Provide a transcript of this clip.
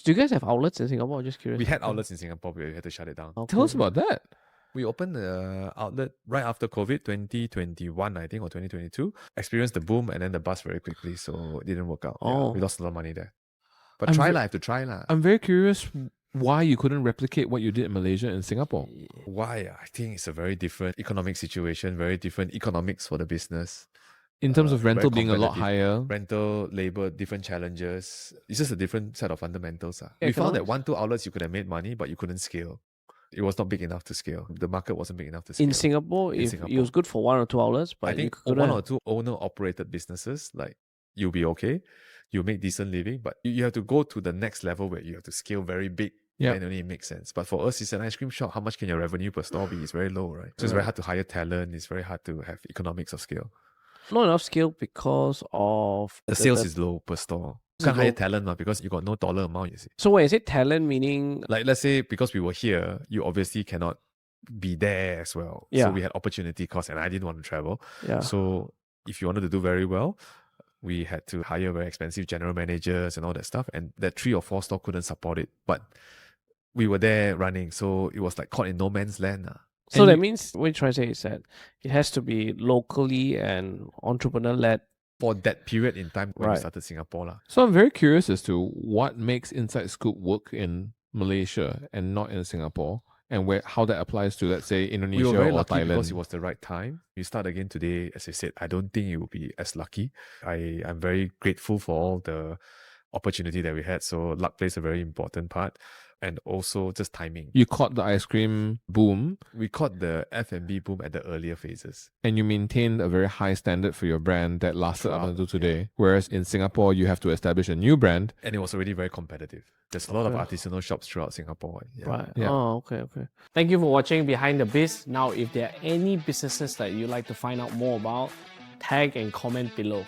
Do you guys have outlets in Singapore? Just curious. We had outlets in Singapore, but we had to shut it down. Okay. Tell us about that. We opened the outlet right after COVID, 2021, I think, or 2022. Experienced the boom and then the bust very quickly, so it didn't work out. Oh. We lost a lot of money there. But I have to try lah. I'm very curious why you couldn't replicate what you did in Malaysia and Singapore. Why? I think it's a very different economic situation, very different economics for the business. In terms of rental very being a lot competitive. higher. Rental, labor, different challenges. It's just a different set of fundamentals. We Economics. found that 1-2 outlets you could have made money, but you couldn't scale. It was not big enough to scale. The market wasn't big enough to scale. In Singapore, it was good for 1 or 2 outlets, but I think you 1 or 2 owner-operated businesses, like, you'll be okay. You'll make decent living, but you have to go to the next level where you have to scale very big. Yeah. And only it makes sense. But for us, it's an ice cream shop. How much can your revenue per store be? It's very low, right? So it's very hard to hire talent. It's very hard to have economics of scale. not enough scale because of The sales is low per store. You can't hire talent because you got no dollar amount, you see. So when you say talent, meaning Like, let's say because we were here, you obviously cannot be there as well. Yeah. So we had opportunity cost and I didn't want to travel. yeah. So if you wanted to do very well, we had to hire very expensive general managers and all that stuff. And that 3 or 4 store couldn't support it. But we were there running. So it was like caught in no man's land. So that means what you're trying to say is that it has to be locally and entrepreneur-led. For that period in time when we Right. started Singapore. So I'm very curious as to what makes Inside Scoop work in Malaysia and not in Singapore, and how that applies to, let's say, We Indonesia were very or lucky Thailand. because it was the right time. We start again today, as I said, I don't think it will be as lucky. I'm very grateful for all the opportunity that we had. So luck plays a very important part. And also just timing. You caught the ice cream boom We caught the F&B boom at the earlier phases. and you maintained a very high standard for your brand that lasted up Throughout, until today. Whereas in Singapore, you have to establish a new brand. And it was already very competitive. There's a lot of artisanal shops throughout Singapore. Yeah. Right. Yeah. Oh, okay. Thank you for watching Behind the Biz. Now, if there are any businesses that you'd like to find out more about, tag and comment below.